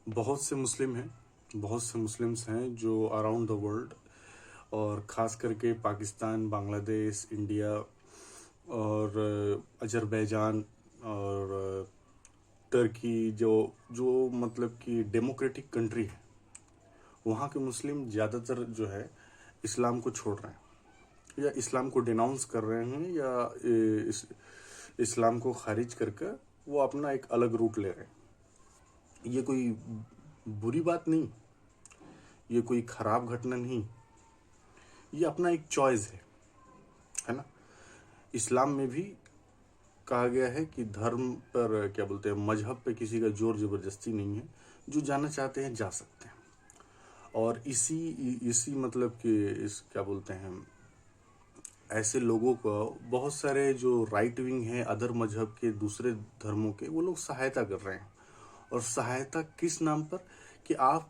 बहुत से मुस्लिम हैं, बहुत से मुस्लिम्स हैं जो अराउंड द वर्ल्ड और ख़ास करके पाकिस्तान, बांग्लादेश, इंडिया और अजरबैजान और टर्की जो जो मतलब कि डेमोक्रेटिक कंट्री है, वहाँ के मुस्लिम ज़्यादातर जो है इस्लाम को छोड़ रहे हैं या इस्लाम को डिनाउंस कर रहे हैं या इस्लाम को खारिज करके वो अपना एक अलग रूट ले रहे हैं। ये कोई बुरी बात नहीं, ये कोई खराब घटना नहीं, ये अपना एक चॉइस है ना। इस्लाम में भी कहा गया है कि धर्म पर क्या बोलते हैं, मजहब पे किसी का जोर जबरदस्ती नहीं है, जो जाना चाहते हैं जा सकते हैं। और इसी इसी मतलब कि इस क्या बोलते हैं, ऐसे लोगों को बहुत सारे जो राइट विंग हैं अदर मजहब के दूसरे धर्मों के, वो लोग सहायता कर रहे हैं। और सहायता किस नाम पर, कि आप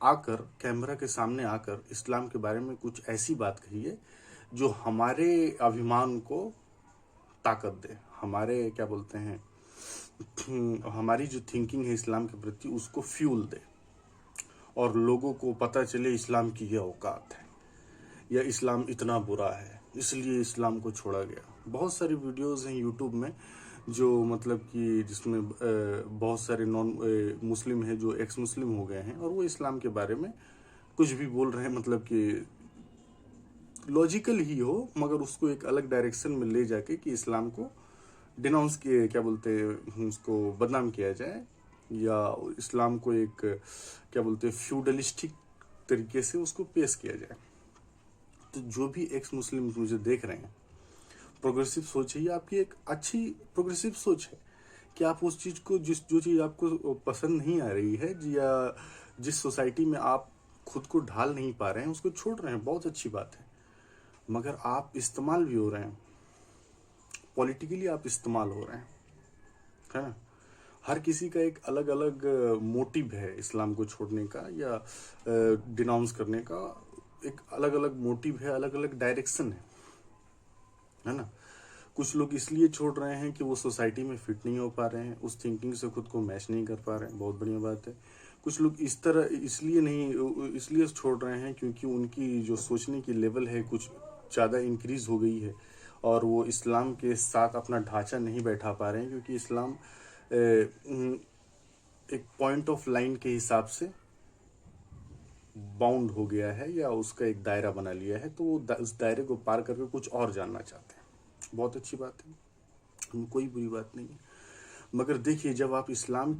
आकर कैमरा के सामने आकर इस्लाम के बारे में कुछ ऐसी बात कहिए जो हमारे अभिमान को ताकत दे, हमारे क्या बोलते हैं हमारी जो थिंकिंग है इस्लाम के प्रति उसको फ्यूल दे, और लोगों को पता चले इस्लाम की यह औकात है या इस्लाम इतना बुरा है इसलिए इस्लाम को छोड़ा गया। बहुत सारी वीडियोस हैं यूट्यूब में जो मतलब कि जिसमें बहुत सारे नॉन मुस्लिम हैं जो एक्स मुस्लिम हो गए हैं और वो इस्लाम के बारे में कुछ भी बोल रहे हैं, मतलब कि लॉजिकल ही हो मगर उसको एक अलग डायरेक्शन में ले जाके कि इस्लाम को डिनाउंस किए, क्या बोलते हैं उसको बदनाम किया जाए, या इस्लाम को एक क्या बोलते हैं फ्यूडलिस्टिक तरीके से उसको पेश किया जाए। तो जो भी एक्स मुस्लिम मुझे देख रहे हैं, प्रोग्रेसिव सोच है, ये आपकी एक अच्छी प्रोग्रेसिव सोच है कि आप उस चीज़ को जो चीज़ आपको पसंद नहीं आ रही है या जिस सोसाइटी में आप खुद को ढाल नहीं पा रहे हैं उसको छोड़ रहे हैं, बहुत अच्छी बात है। मगर आप इस्तेमाल भी हो रहे हैं, पॉलिटिकली आप इस्तेमाल हो रहे हैं, है ना। हर किसी का एक अलग अलग मोटिव है इस्लाम को छोड़ने का या डिनाउंस करने का, एक अलग अलग मोटिव है, अलग अलग डायरेक्शन है ना। कुछ लोग इसलिए छोड़ रहे हैं कि वो सोसाइटी में फिट नहीं हो पा रहे हैं, उस थिंकिंग से खुद को मैच नहीं कर पा रहे हैं, बहुत बढ़िया बात है। कुछ लोग इस तरह इसलिए छोड़ रहे हैं क्योंकि उनकी जो सोचने की लेवल है कुछ ज़्यादा इंक्रीज हो गई है और वो इस्लाम के साथ अपना ढांचा नहीं बैठा पा रहे हैं, क्योंकि इस्लाम एक पॉइंट ऑफ लाइन के हिसाब से बाउंड हो गया है या उसका एक दायरा बना लिया है, तो वो उस दायरे को पार करके कुछ और जानना चाहते हैं। बहुत अच्छी बात है, कोई बुरी बात नहीं है। मगर देखिए, जब आप इस्लाम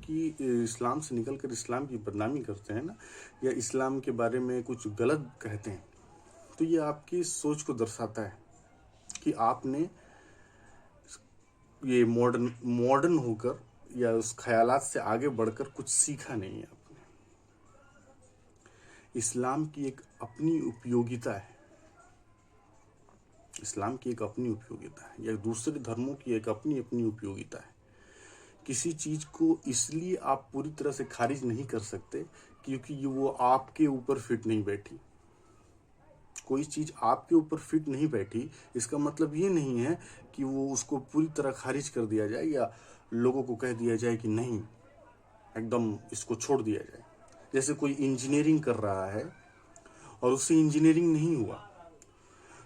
से निकलकर इस्लाम की बदनामी करते हैं ना, या इस्लाम के बारे में कुछ गलत कहते हैं, तो ये आपकी सोच को दर्शाता है कि आपने ये मॉडर्न होकर या उस ख्यालात से आगे बढ़कर कुछ सीखा नहीं है आपने। इस्लाम की एक अपनी उपयोगिता है, इस्लाम की एक अपनी उपयोगिता है, या दूसरे धर्मों की एक अपनी अपनी उपयोगिता है। किसी चीज को इसलिए आप पूरी तरह से खारिज नहीं कर सकते क्योंकि वो आपके ऊपर फिट नहीं बैठी। कोई चीज आपके ऊपर फिट नहीं बैठी इसका मतलब ये नहीं है कि वो उसको पूरी तरह खारिज कर दिया जाए या लोगों को कह दिया जाए कि नहीं, एकदम इसको छोड़ दिया जाए। जैसे कोई इंजीनियरिंग कर रहा है और उससे इंजीनियरिंग नहीं हुआ,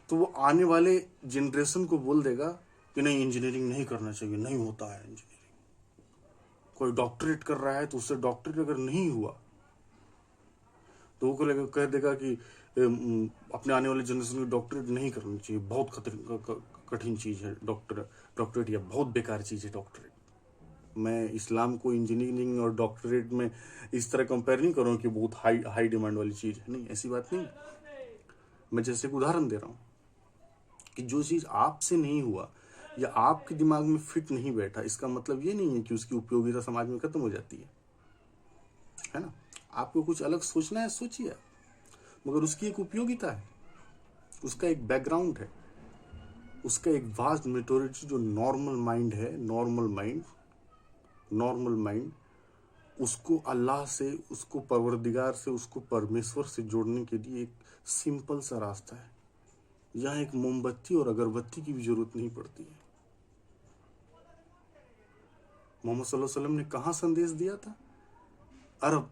तो वो आने वाले जनरेशन को बोल देगा कि नहीं, इंजीनियरिंग नहीं करना चाहिए, नहीं होता है इंजीनियरिंग। कोई डॉक्टरेट कर रहा है तो उससे डॉक्टरेट अगर नहीं हुआ तो वो को कह देगा कि अपने आने वाले जनरेशन को डॉक्टरेट नहीं करनी चाहिए, बहुत कठिन चीज़ है डॉक्टरेट, या बहुत बेकार चीज़ है डॉक्टरेट। मैं इस्लाम को इंजीनियरिंग और डॉक्टरेट में इस तरह कंपेयर नहीं कर रहा हूँ कि बहुत हाई डिमांड वाली चीज़ है, नहीं, ऐसी बात नहीं। मैं जैसे एक उदाहरण दे रहा हूँ कि जो चीज़ आपसे नहीं हुआ या आपके दिमाग में फिट नहीं बैठा, इसका मतलब ये नहीं है कि उसकी उपयोगिता समाज में खत्म हो जाती है ना। आपको कुछ अलग सोचना है, सोचिए, मगर उसकी एक उपयोगिता है, उसका एक बैकग्राउंड है, उसका एक वास्ट मेजॉरिटी जो नॉर्मल माइंड उसको अल्लाह से, उसको परवरदिगार से, उसको परमेश्वर से जोड़ने के लिए एक सिंपल सा रास्ता है। यहाँ एक मोमबत्ती और अगरबत्ती की भी जरूरत नहीं पड़ती है। मोहम्मद सल्लल्लाहु अलैहि वसल्लम ने कहाँ संदेश दिया था? अरब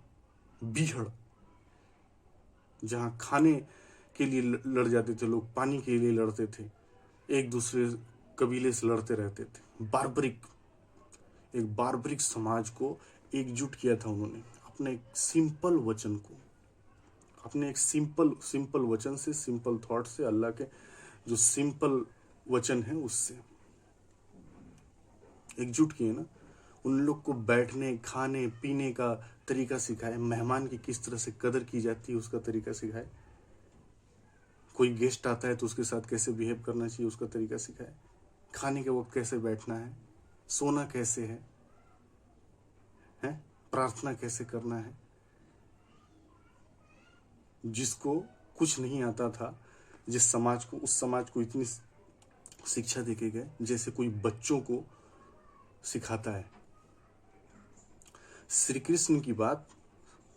बीहड़, जहां खाने के लिए लड़ जाते थे लोग, पानी के लिए लड़ते थे, एक दूसरे कबीले से लड़ते रहते थे। एक बार्बरिक समाज को एकजुट किया था उन्होंने अपने एक सिंपल वचन को, अपने एक सिंपल वचन से, सिंपल थॉट से, अल्लाह के जो सिंपल वचन है उससे एकजुट किए ना। उन लोग को बैठने, खाने पीने का तरीका सिखाए, मेहमान की किस तरह से कदर की जाती है उसका तरीका सिखाए, कोई गेस्ट आता है तो उसके साथ कैसे बिहेव करना चाहिए उसका तरीका सिखाए, खाने के वक्त कैसे बैठना है, सोना कैसे है, प्रार्थना कैसे करना है। जिसको कुछ नहीं आता था, जिस समाज को, उस समाज को इतनी शिक्षा देके गए जैसे कोई बच्चों को सिखाता है। श्री कृष्ण की बात,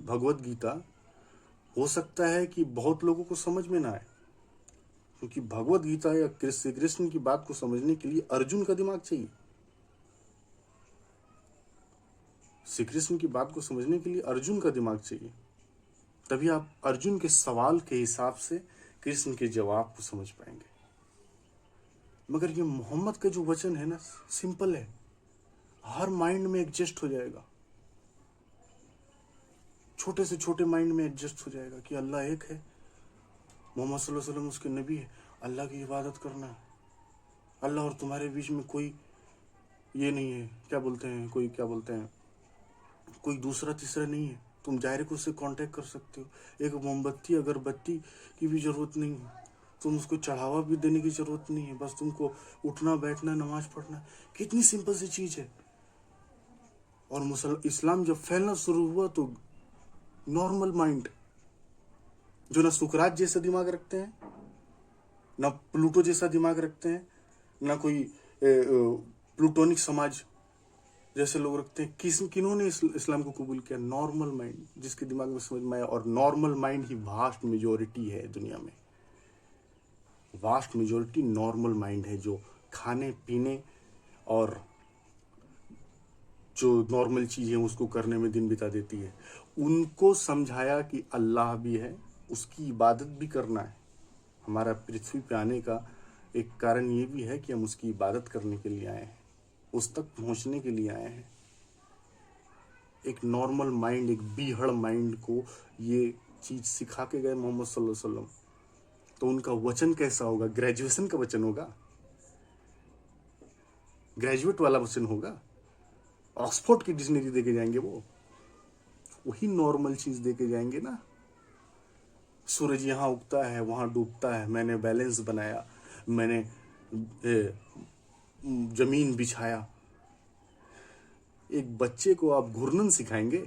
भगवत गीता, हो सकता है कि बहुत लोगों को समझ में ना आए, क्योंकि भगवत गीता या श्री कृष्ण की बात को समझने के लिए अर्जुन का दिमाग चाहिए। श्री कृष्ण की बात को समझने के लिए अर्जुन का दिमाग चाहिए, तभी आप अर्जुन के सवाल के हिसाब से कृष्ण के जवाब को समझ पाएंगे। मगर ये मोहम्मद का जो वचन है ना, सिंपल है, हर माइंड में एडजस्ट हो जाएगा, छोटे से छोटे माइंड में एडजस्ट हो जाएगा कि अल्लाह एक है, मोहम्मद सल्लल्लाहु अलैहि वसल्लम उसके नबी है, अल्लाह की इबादत करना है, अल्लाह और तुम्हारे बीच में कोई ये नहीं है, क्या बोलते हैं, कोई दूसरा तीसरा नहीं है, तुम डायरेक्ट उससे कांटेक्ट कर सकते हो, एक मोमबत्ती अगरबत्ती की भी जरूरत नहीं है, तुम उसको चढ़ावा भी देने की जरूरत नहीं है, बस तुमको उठना बैठना नमाज पढ़ना, कितनी सिंपल सी चीज है। और इस्लाम जब फैलना शुरू हुआ तो नॉर्मल माइंड, जो ना सुकरात जैसा दिमाग रखते हैं, ना प्लूटो जैसा दिमाग रखते हैं, ना कोई प्लूटोनिक समाज जैसे लोग रखते हैं, किन्होंने इस्लाम को कबूल किया? नॉर्मल माइंड, जिसके दिमाग में समझ में आया। और नॉर्मल माइंड ही वास्ट मेजोरिटी है दुनिया में, वास्ट मेजोरिटी नॉर्मल माइंड है, जो खाने पीने और जो नॉर्मल चीजें उसको करने में दिन बिता देती है। उनको समझाया कि अल्लाह भी है, उसकी इबादत भी करना है। हमारा पृथ्वी पे आने का एक कारण ये भी है कि हम उसकी इबादत करने के लिए आए हैं, उस तक पहुंचने के लिए आए हैं। एक नॉर्मल माइंड, एक बीहड़ माइंड को ये चीज सिखा के गए मोहम्मद सल्लल्लाहु अलैहि वसल्लम, तो उनका वचन कैसा होगा? ग्रेजुएशन का वचन होगा, ग्रेजुएट वाला वचन होगा, ऑक्सफोर्ड की डिक्शनरी देके जाएंगे वो, वही नॉर्मल चीज देके जाएंगे ना। सूरज यहाँ उगता है वहां डूबता है, मैंने बैलेंस बनाया, मैंने जमीन बिछाया। एक बच्चे को आप घूर्णन सिखाएंगे,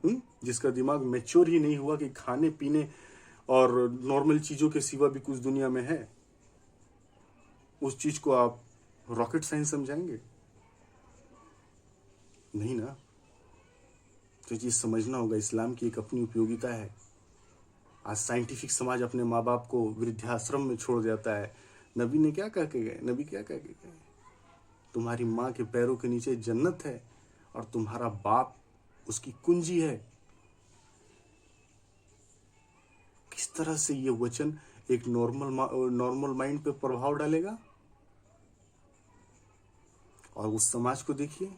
जिसका दिमाग मैच्योर ही नहीं हुआ कि खाने पीने और नॉर्मल चीजों के सिवा भी कुछ दुनिया में है, उस चीज को आप रॉकेट साइंस समझाएंगे? नहीं ना। तो चीज समझना होगा, इस्लाम की एक अपनी उपयोगिता है। आज साइंटिफिक समाज अपने माँ बाप को वृद्धाश्रम में छोड़ जाता है। नबी ने क्या कह के गए? नबी क्या कह के गए? तुम्हारी माँ के पैरों के नीचे जन्नत है और तुम्हारा बाप उसकी कुंजी है। किस तरह से ये वचन एक नॉर्मल माइंड पे प्रभाव डालेगा? और उस समाज को देखिए,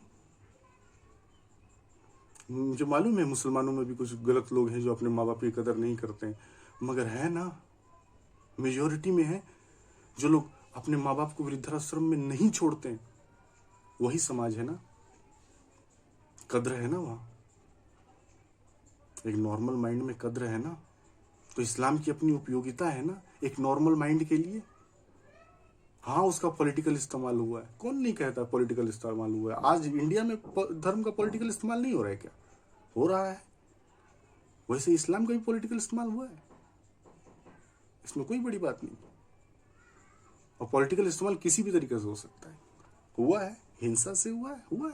मुझे मालूम है मुसलमानों में भी कुछ गलत लोग हैं जो अपने माँ बाप की कदर नहीं करते हैं, मगर है ना, मेजोरिटी में है जो लोग अपने माँ बाप को वृद्धाश्रम में नहीं छोड़ते हैं। वही समाज है ना, कद्र है ना वहां, एक नॉर्मल माइंड में कद्र है ना। तो इस्लाम की अपनी उपयोगिता है ना एक नॉर्मल माइंड के लिए। हाँ, उसका पॉलिटिकल इस्तेमाल हुआ है, कौन नहीं कहता पॉलिटिकल इस्तेमाल हुआ है। आज इंडिया में धर्म का पॉलिटिकल इस्तेमाल नहीं हो रहा है क्या? हो रहा है। वैसे इस्लाम का भी पॉलिटिकल इस्तेमाल हुआ है, इसमें कोई बड़ी बात नहीं। और पॉलिटिकल इस्तेमाल किसी भी तरीके से हो सकता है, हुआ है, हिंसा से हुआ है।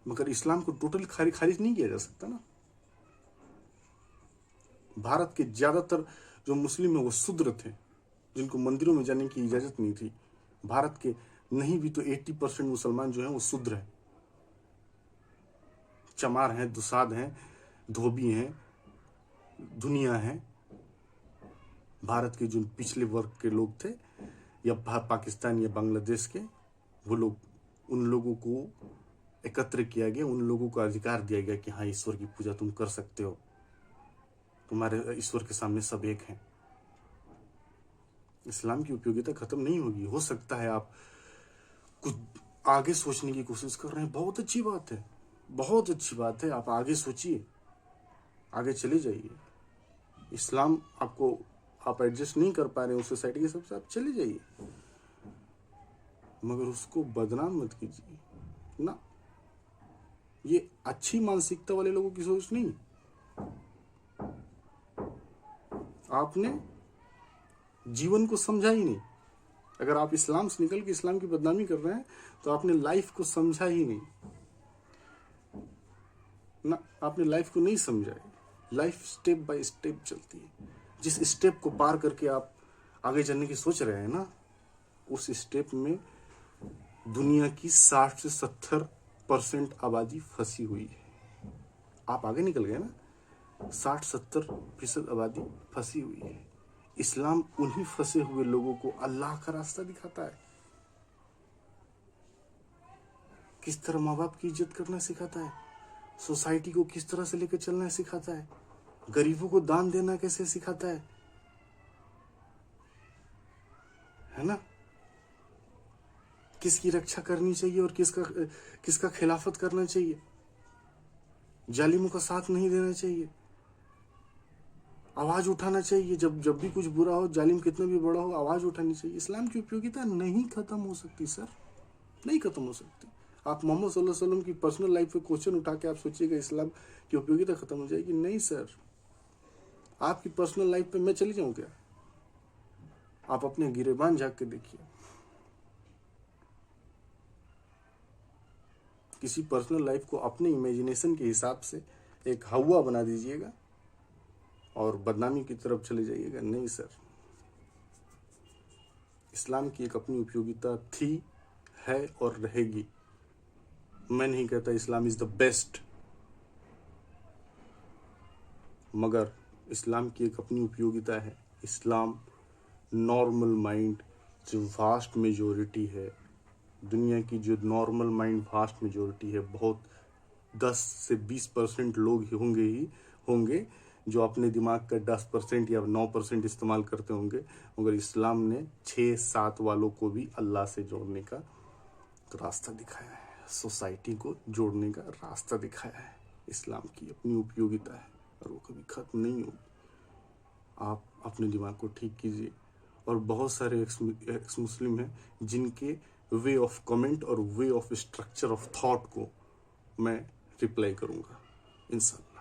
मगर इस्लाम को टोटल खारिज नहीं किया जा सकता ना। भारत के ज्यादातर जो मुस्लिम है वो शूद्र थे, जिनको मंदिरों में जाने की इजाजत नहीं थी। भारत के नहीं भी तो 80% मुसलमान जो हैं वो शूद्र हैं। चमार हैं, दुसाद हैं, धोबी हैं, दुनिया है, भारत के जो पिछले वर्ग के लोग थे या पाकिस्तान या बांग्लादेश के, वो लोग, उन लोगों को एकत्र किया गया, उन लोगों को अधिकार दिया गया कि हाँ, ईश्वर की पूजा तुम कर सकते हो, तुम्हारे ईश्वर के सामने सब एक हैं। इस्लाम की उपयोगिता खत्म नहीं होगी। हो सकता है आप कुछ आगे सोचने की कोशिश कर रहे हैं, बहुत अच्छी बात है, बहुत अच्छी बात है। आप आगे सोचिए, आगे चले जाइए। इस्लाम आपको, आप एडजस्ट नहीं कर पा रहे उस सोसाइटी के सबसे, आप चले जाइए, मगर उसको बदनाम मत कीजिए ना। ये अच्छी मानसिकता वाले लोगों की सोच नहीं। आपने जीवन को समझा ही नहीं। अगर आप इस्लाम से निकल के इस्लाम की बदनामी कर रहे हैं तो आपने लाइफ को समझा ही नहीं ना। आपने लाइफ को नहीं समझा है। लाइफ स्टेप बाय स्टेप चलती है। जिस स्टेप को पार करके आप आगे चलने की सोच रहे हैं ना, उस स्टेप में दुनिया की 60 से 70% आबादी फंसी हुई है। आप आगे निकल गए ना, 60-70% आबादी फंसी हुई है। इस्लाम उन्हीं फंसे हुए लोगों को अल्लाह का रास्ता दिखाता है। किस तरह माँ बाप की इज्जत करना सिखाता है, सोसाइटी को किस तरह से लेकर चलना सिखाता है, गरीबों को दान देना कैसे सिखाता है ना। किसकी रक्षा करनी चाहिए और किसका खिलाफत करना चाहिए, जालिमों का साथ नहीं देना चाहिए, आवाज उठाना चाहिए। जब भी कुछ बुरा हो, जालिम कितना भी बड़ा हो, आवाज उठानी चाहिए। इस्लाम की उपयोगिता नहीं खत्म हो सकती सर, नहीं खत्म हो सकती। आप मोहम्मद सल्लल्लाहु अलैहि वसल्लम की पर्सनल लाइफ पे क्वेश्चन उठा के आप सोचिएगा इस्लाम की उपयोगिता खत्म हो जाएगी? नहीं सर। आपकी पर्सनल लाइफ पे मैं चली जाऊं क्या? आप अपने गिरेबान झांक के देखिए। किसी पर्सनल लाइफ को अपने इमेजिनेशन के हिसाब से एक हवा बना दीजिएगा और बदनामी की तरफ चले जाइएगा। नहीं सर, इस्लाम की एक अपनी उपयोगिता थी, है और रहेगी। मैं नहीं कहता इस्लाम इज द बेस्ट, मगर इस्लाम की एक अपनी उपयोगिता है। इस्लाम नॉर्मल माइंड, जो वास्ट मेजोरिटी है दुनिया की, जो नॉर्मल माइंड वास्ट मेजोरिटी है, बहुत 10 से 20% लोग होंगे जो अपने दिमाग का 10% या 9% इस्तेमाल करते होंगे, मगर इस्लाम ने 6-7 वालों को भी अल्लाह से जोड़ने का रास्ता दिखाया है, सोसाइटी को जोड़ने का रास्ता दिखाया है। इस्लाम की अपनी उपयोगिता है और वो कभी खत्म नहीं होगी। आप अपने दिमाग को ठीक कीजिए। और बहुत सारे एक्स मुस्लिम हैं जिनके वे ऑफ कमेंट और way of structure of thought को मैं रिप्लाई करूंगा इंशाल्लाह।